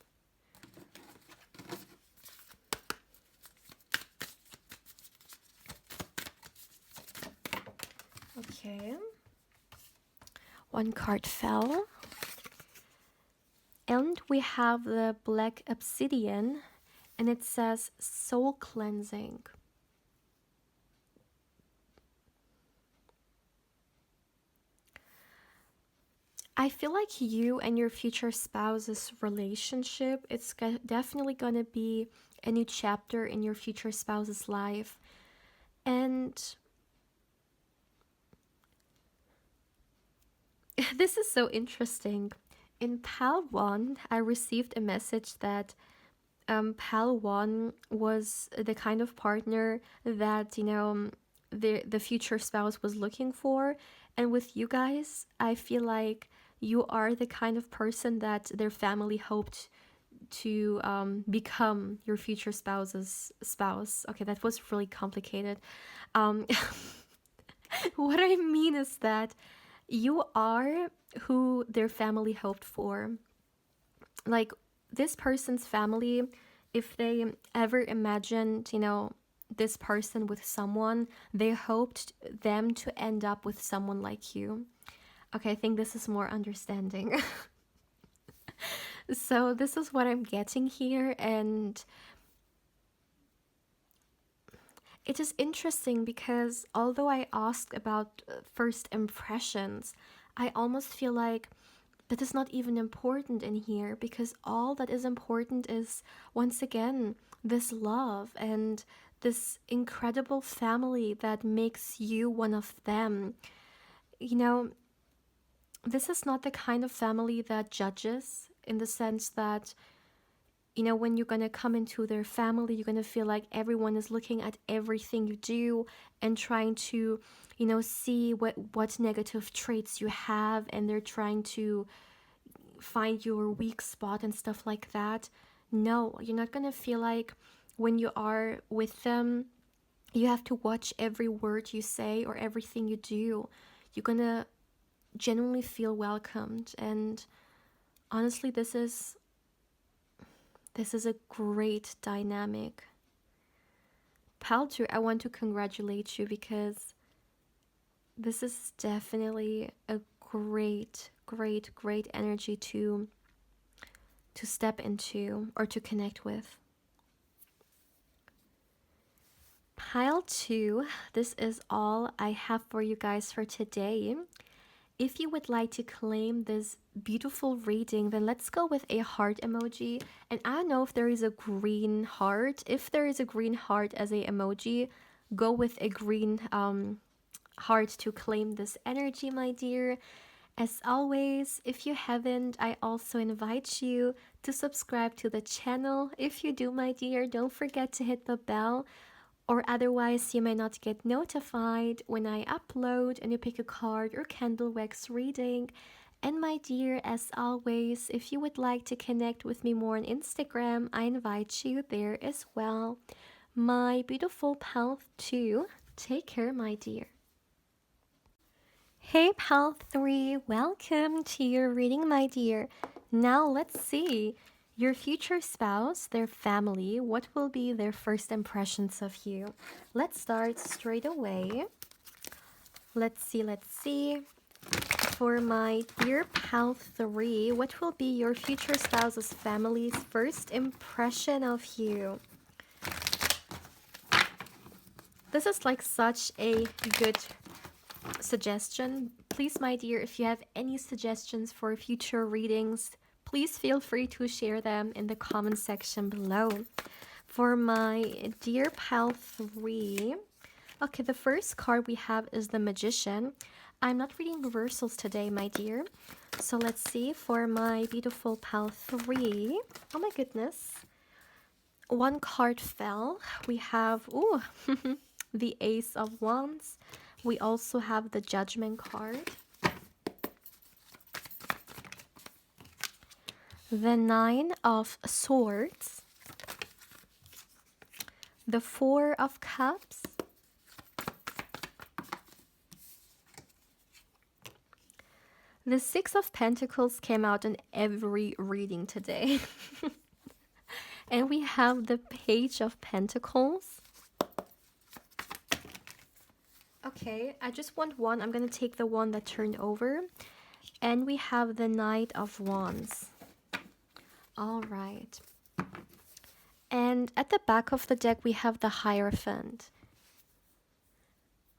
Okay. 1 card fell. And we have the Black Obsidian, and it says soul cleansing. I feel like you and your future spouse's relationship, it's definitely going to be a new chapter in your future spouse's life. And this is so interesting. In Pal 1, I received a message that Pal 1 was the kind of partner that, you know, the future spouse was looking for. And with you guys, I feel like you are the kind of person that their family hoped to become your future spouse's spouse. Okay, that was really complicated. What I mean is that you are who their family hoped for. Like, this person's family, if they ever imagined, you know, this person with someone, they hoped them to end up with someone like you. Okay, I think this is more understanding. So this is what I'm getting here, and it is interesting because although I asked about first impressions, I almost feel like that is not even important in here, because all that is important is, once again, this love and this incredible family that makes you one of them. You know, this is not the kind of family that judges, in the sense that, when you're gonna come into their family, you're gonna feel like everyone is looking at everything you do and trying to, see what negative traits you have, and they're trying to find your weak spot and stuff like that. No, you're not gonna feel like when you are with them, you have to watch every word you say or everything you do. You're gonna genuinely feel welcomed, and honestly, this is a great dynamic. Paltu, I want to congratulate you, because this is definitely a great, great, great energy to step into or to connect with. Pile 2, this is all I have for you guys for today. If you would like to claim this beautiful reading, then let's go with a heart emoji. And I don't know if there is a green heart. If there is a green heart as a emoji, go with a green heart to claim this energy, my dear. As always, if you haven't, I also invite you to subscribe to the channel. If you do, my dear, don't forget to hit the bell, or otherwise you may not get notified when I upload and you pick a card or candle wax reading. And my dear, as always, if you would like to connect with me more on Instagram, I invite you there as well. My beautiful pal too. Take care, my dear. Hey pal 3, welcome to your reading, my dear. Now let's see your future spouse, their family, what will be their first impressions of you? Let's start straight away. Let's see. For my dear pal 3, what will be your future spouse's family's first impression of you? This is like such a good suggestion. Please, my dear, if you have any suggestions for future readings, please feel free to share them in the comment section below. For my dear pal 3, okay, the first card we have is the Magician. I'm not reading reversals today, my dear. So let's see for my beautiful pal 3. Oh my goodness. One card fell. We have, the Ace of Wands. We also have the Judgment card. The Nine of Swords. The Four of Cups. The Six of Pentacles came out in every reading today. And we have the Page of Pentacles. Okay, I just want one. I'm going to take the one that turned over. And we have the Knight of Wands. All right. And at the back of the deck, we have the Hierophant.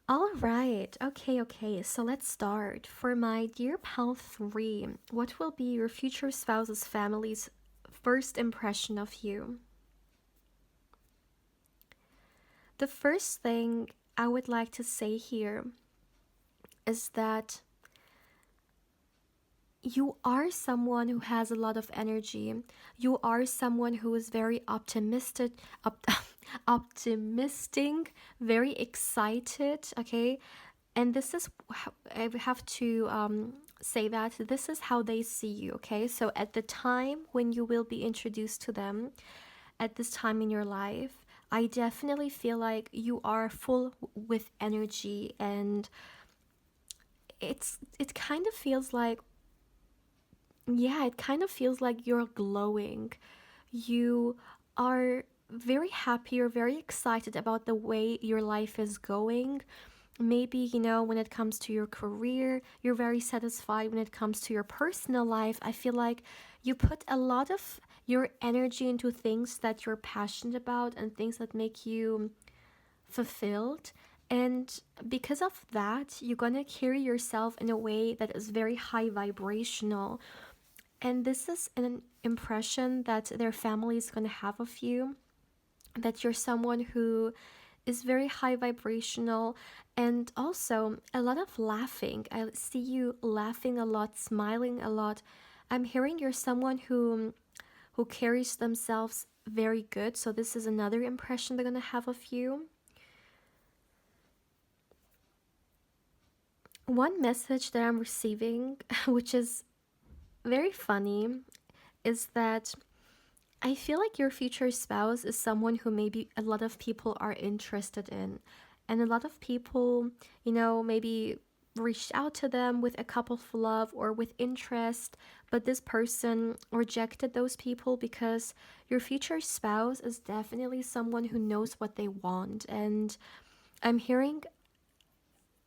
All right. Okay. So let's start. For my dear pal 3, what will be your future spouse's family's first impression of you? The first thing I would like to say here is that you are someone who has a lot of energy. You are someone who is very optimistic, very excited, okay? And this is, I have to say that this is how they see you, okay? So at the time when you will be introduced to them, at this time in your life, I definitely feel like you are full with energy, and it kind of feels like, yeah, it kind of feels like you're glowing. You are very happy or very excited about the way your life is going. Maybe, when it comes to your career, you're very satisfied. When it comes to your personal life, I feel like you put a lot of your energy into things that you're passionate about and things that make you fulfilled. And because of that, you're gonna carry yourself in a way that is very high vibrational. And this is an impression that their family is gonna have of you, that you're someone who is very high vibrational, and also a lot of laughing. I see you laughing a lot, smiling a lot. I'm hearing you're someone who carries themselves very good. So this is another impression they're gonna have of you. One message that I'm receiving, which is very funny, is that I feel like your future spouse is someone who maybe a lot of people are interested in. And a lot of people, maybe reached out to them with a couple of love or with interest, but this person rejected those people because your future spouse is definitely someone who knows what they want. And I'm hearing,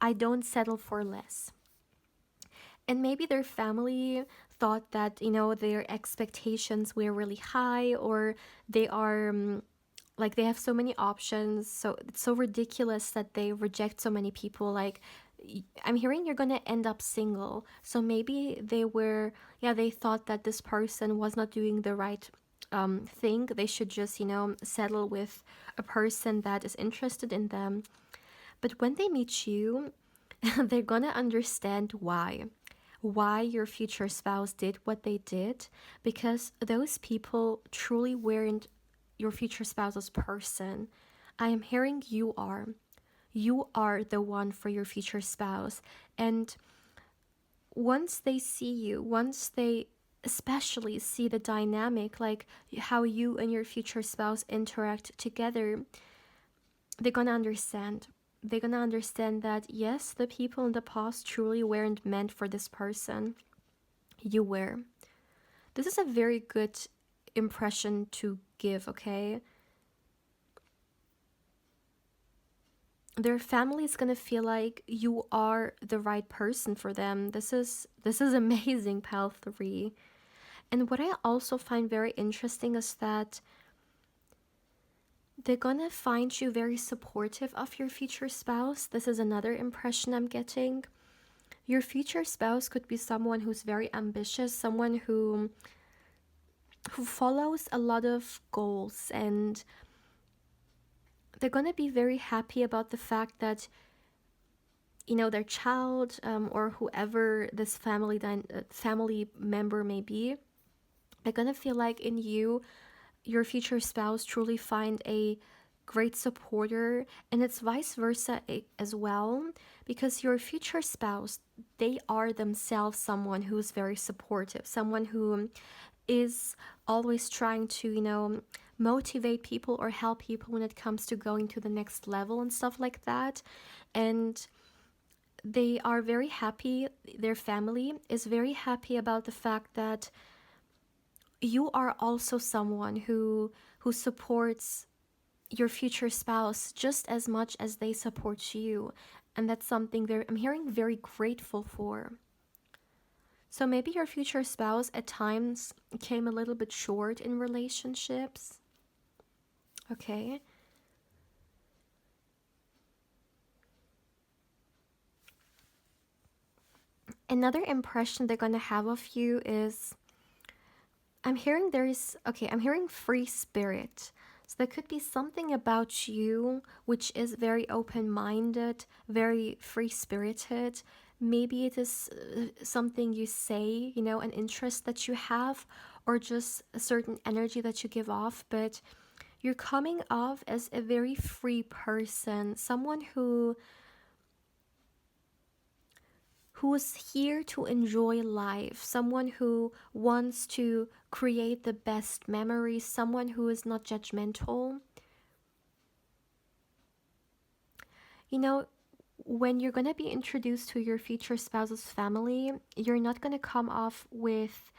I don't settle for less. And maybe their family thought that, their expectations were really high, or they are like they have so many options, so it's so ridiculous that they reject so many people. Like, I'm hearing you're gonna end up single, so maybe they were, yeah, they thought that this person was not doing the right thing. They should just, settle with a person that is interested in them. But when they meet you, they're gonna understand why your future spouse did what they did, because those people truly weren't your future spouse's person. I am hearing you are the one for your future spouse. And once they see you, once they especially see the dynamic, like how you and your future spouse interact together, they're gonna understand. They're gonna understand that yes, the people in the past truly weren't meant for this person. You were. This is a very good impression to give, okay? Their family is gonna feel like you are the right person for them. This is amazing, pal 3. And what I also find very interesting is that they're gonna find you very supportive of your future spouse. This is another impression I'm getting. Your future spouse could be someone who's very ambitious, someone who follows a lot of goals, and they're going to be very happy about the fact that their child, or whoever this family member may be, they're going to feel like in you, your future spouse, truly find a great supporter. And it's vice versa as well, because your future spouse, they are themselves someone who's very supportive, someone who is always trying to, motivate people or help people when it comes to going to the next level and stuff like that. And they are very happy, their family is very happy about the fact that you are also someone who supports your future spouse just as much as they support you. And that's something I'm hearing very grateful for. So maybe your future spouse at times came a little bit short in relationships. Okay. Another impression they're going to have of you is, I'm hearing free spirit. So there could be something about you which is very open minded, very free spirited. Maybe it is something you say, an interest that you have, or just a certain energy that you give off, but you're coming off as a very free person, someone who is here to enjoy life, someone who wants to create the best memories, someone who is not judgmental. You know, when you're going to be introduced to your future spouse's family, you're not going to come off with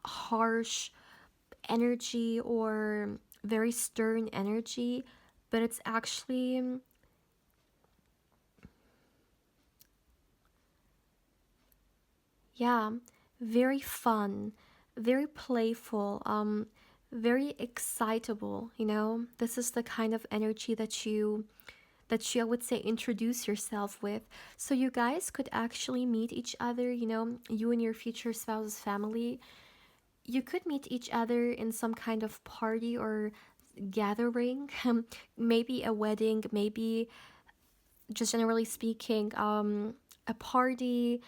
harsh energy or very stern energy, but it's actually, yeah, very fun, very playful, very excitable, you know? This is the kind of energy that you I would say introduce yourself with. So you guys could actually meet each other, you know, you and your future spouse's family. You could meet each other in some kind of party or gathering, maybe a wedding, maybe just generally speaking, a party.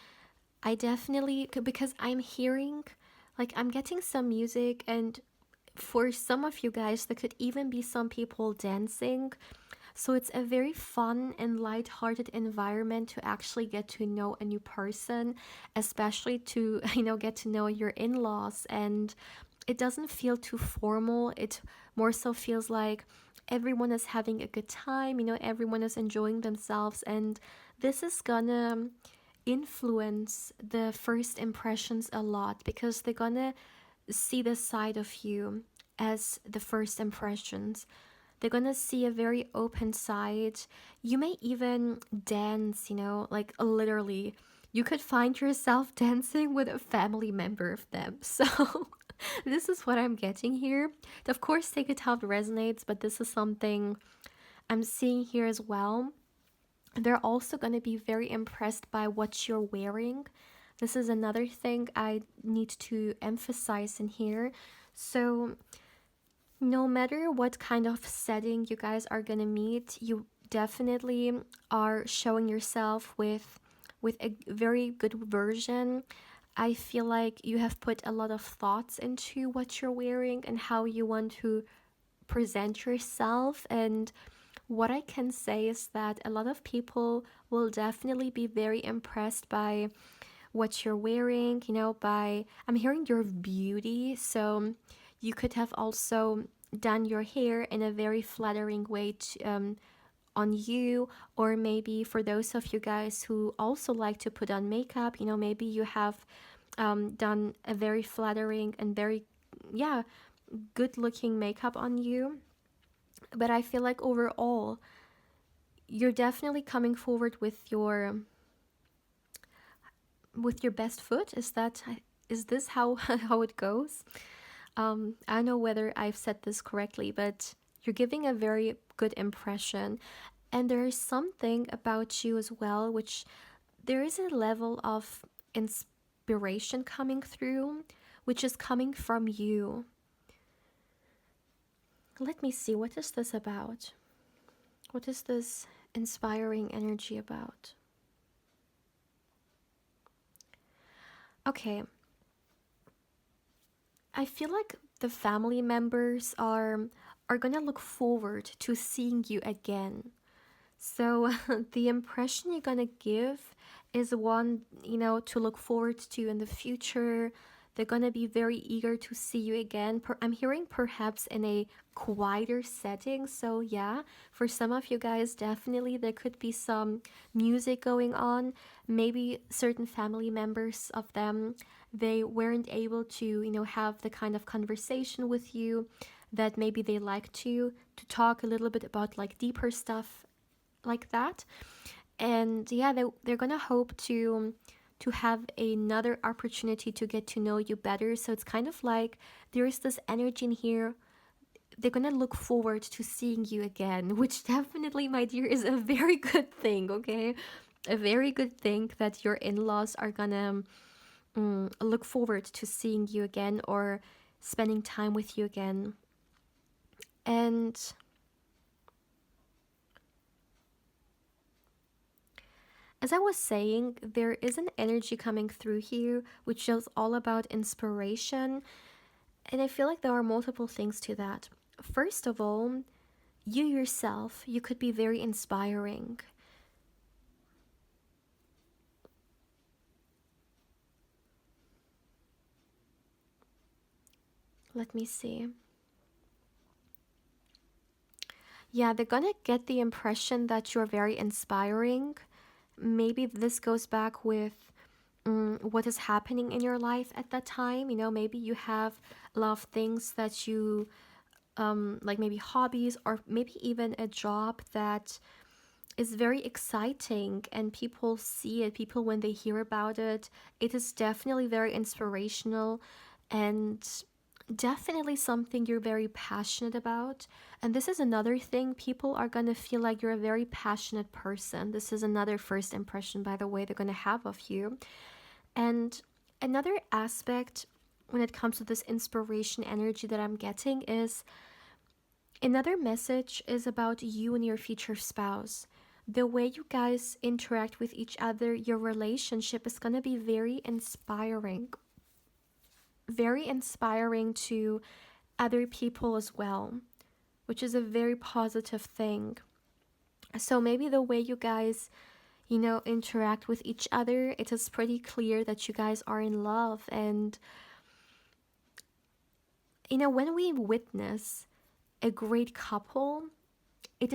I definitely, because I'm hearing, like, I'm getting some music, and for some of you guys, there could even be some people dancing. So it's a very fun and light-hearted environment to actually get to know a new person, especially to, get to know your in-laws. And it doesn't feel too formal. It more so feels like everyone is having a good time, everyone is enjoying themselves. And this is gonna influence the first impressions a lot because they're gonna see the side of you as the first impressions. They're gonna see a very open side. You may even dance, like literally. You could find yourself dancing with a family member of them. So, this is what I'm getting here. Of course, take it how it resonates, but this is something I'm seeing here as well. They're also going to be very impressed by what you're wearing. This is another thing I need to emphasize in here. So, no matter what kind of setting you guys are going to meet, you definitely are showing yourself with a very good version. I feel like you have put a lot of thoughts into what you're wearing and how you want to present yourself. And what I can say is that a lot of people will definitely be very impressed by what you're wearing, by I'm hearing your beauty. So you could have also done your hair in a very flattering way on you, or maybe for those of you guys who also like to put on makeup, maybe you have done a very flattering and very, yeah, good looking makeup on you. But I feel like overall, you're definitely coming forward with your best foot. Is this how how it goes? I don't know whether I've said this correctly, but you're giving a very good impression. And there is something about you as well, which there is a level of inspiration coming through, which is coming from you. Let me see, what is this about? What is this inspiring energy about? Okay, I feel like the family members are gonna look forward to seeing you again. So the impression you're gonna give is one, to look forward to in the future. They're gonna be very eager to see you again. I'm hearing perhaps in a quieter setting. So yeah, for some of you guys, definitely there could be some music going on. Maybe certain family members of them, they weren't able to, have the kind of conversation with you that maybe they like to talk a little bit about like deeper stuff like that. And yeah, they're gonna hope to have another opportunity to get to know you better. So it's kind of like there is this energy in here. They're gonna look forward to seeing you again, which definitely, my dear, is a very good thing. Okay, a very good thing that your in-laws are gonna look forward to seeing you again or spending time with you again. And as I was saying, there is an energy coming through here which is all about inspiration. And I feel like there are multiple things to that. First of all, you yourself, you could be very inspiring. Let me see. Yeah, they're gonna get the impression that you're very inspiring. Maybe this goes back with what is happening in your life at that time. Maybe you have a lot of things that you like maybe hobbies or maybe even a job that is very exciting and people see it, people when they hear about it, it is definitely very inspirational and definitely something you're very passionate about. And this is another thing, people are going to feel like you're a very passionate person. This is another first impression, by the way, they're going to have of you. And another aspect when it comes to this inspiration energy that I'm getting is another message is about you and your future spouse. The way you guys interact with each other, your relationship is going to be very inspiring to other people as well, which is a very positive thing. So maybe the way you guys, interact with each other, it is pretty clear that you guys are in love. And, when we witness a great couple, it,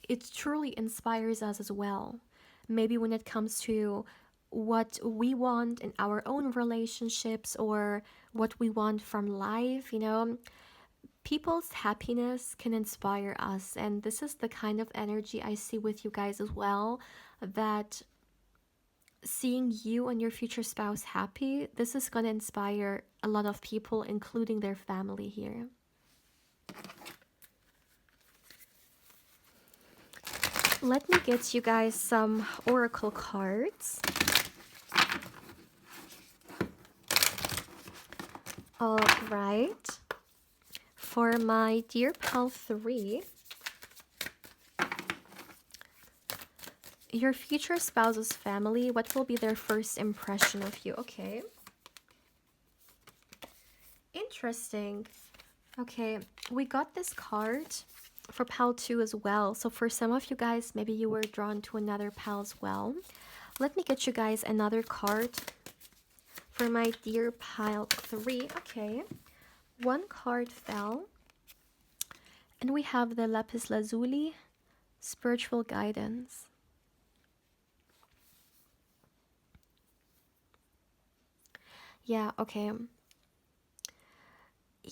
it truly inspires us as well. Maybe when it comes to what we want in our own relationships or what we want from life, people's happiness can inspire us. And this is the kind of energy I see with you guys as well, that seeing you and your future spouse happy, this is going to inspire a lot of people, including their family here. Let me get you guys some oracle cards. All right. For my dear pal 3, your future spouse's family, what will be their first impression of you? Okay. Interesting. Okay, we got this card for pal 2 as well. So for some of you guys, maybe you were drawn to another pal as well. Let me get you guys another card for my dear pal 3. Okay, one card fell. And we have the lapis lazuli, spiritual guidance. Yeah, okay.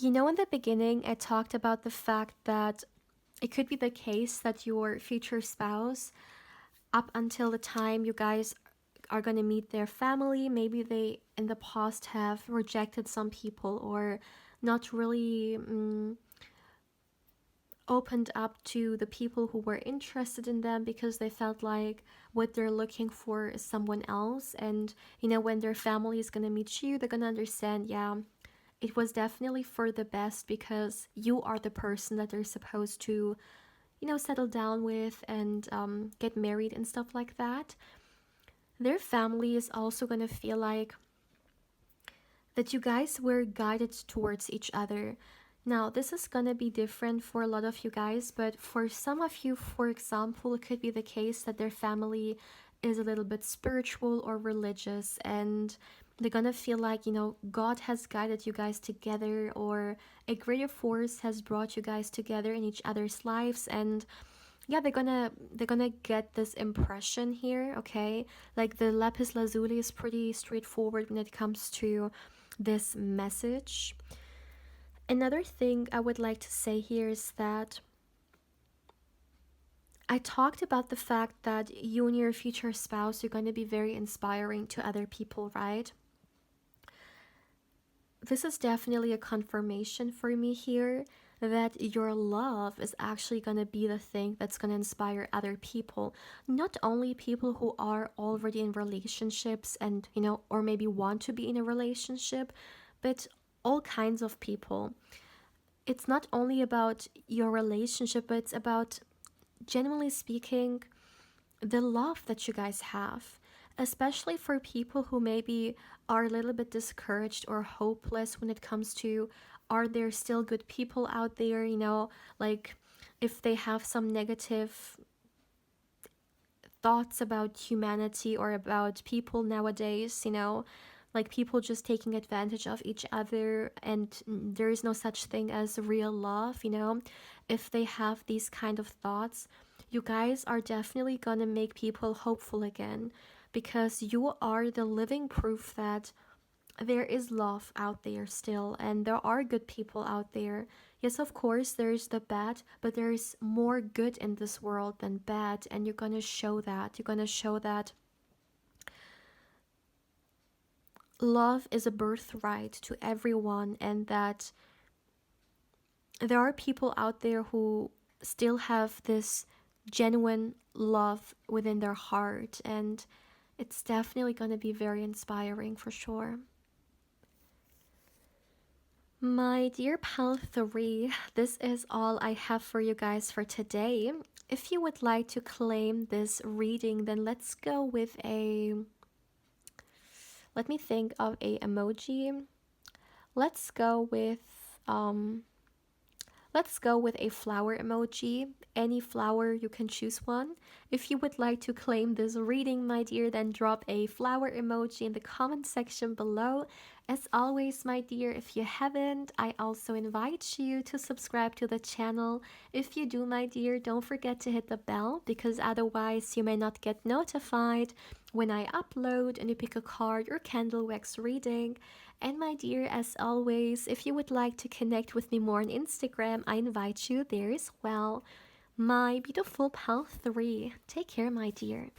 In the beginning, I talked about the fact that it could be the case that your future spouse, up until the time you guys are going to meet their family, maybe they in the past have rejected some people or not really opened up to the people who were interested in them because they felt like what they're looking for is someone else. And when their family is going to meet you, they're going to understand, yeah, it was definitely for the best because you are the person that they're supposed to settle down with and get married and stuff like that. Their family is also going to feel like that you guys were guided towards each other. Now, this is gonna be different for a lot of you guys, but for some of you, for example, it could be the case that their family is a little bit spiritual or religious, and they're gonna feel like, God has guided you guys together, or a greater force has brought you guys together in each other's lives. And yeah, they're gonna get this impression here. Okay, like the lapis lazuli is pretty straightforward when it comes to this message. Another thing I would like to say here is that I talked about the fact that you and your future spouse are going to be very inspiring to other people, right? This is definitely a confirmation for me here that your love is actually going to be the thing that's going to inspire other people. Not only people who are already in relationships and, or maybe want to be in a relationship, but all kinds of people. It's not only about your relationship, but it's about, genuinely speaking, the love that you guys have, especially for people who maybe are a little bit discouraged or hopeless when it comes to, are there still good people out there, like if they have some negative thoughts about humanity or about people nowadays, like people just taking advantage of each other, and there is no such thing as real love. If they have these kind of thoughts, you guys are definitely gonna make people hopeful again, because you are the living proof that there is love out there still, and there are good people out there. Yes, of course, there's the bad, but there's more good in this world than bad, and you're gonna show that. You're gonna show that love is a birthright to everyone, and that there are people out there who still have this genuine love within their heart, and it's definitely going to be very inspiring for sure. My dear pal 3, this is all I have for you guys for today. If you would like to claim this reading, then let's go with a, let me think of a emoji. Let's go with um Let's go with a flower emoji. Any flower, you can choose one. If you would like to claim this reading, my dear, then drop a flower emoji in the comment section below. As always, my dear, if you haven't, I also invite you to subscribe to the channel. If you do, my dear, don't forget to hit the bell, because otherwise you may not get notified when I upload and you pick a card or candle wax reading. And my dear, as always, if you would like to connect with me more on Instagram, I invite you there as well. My beautiful pal 3. Take care, my dear.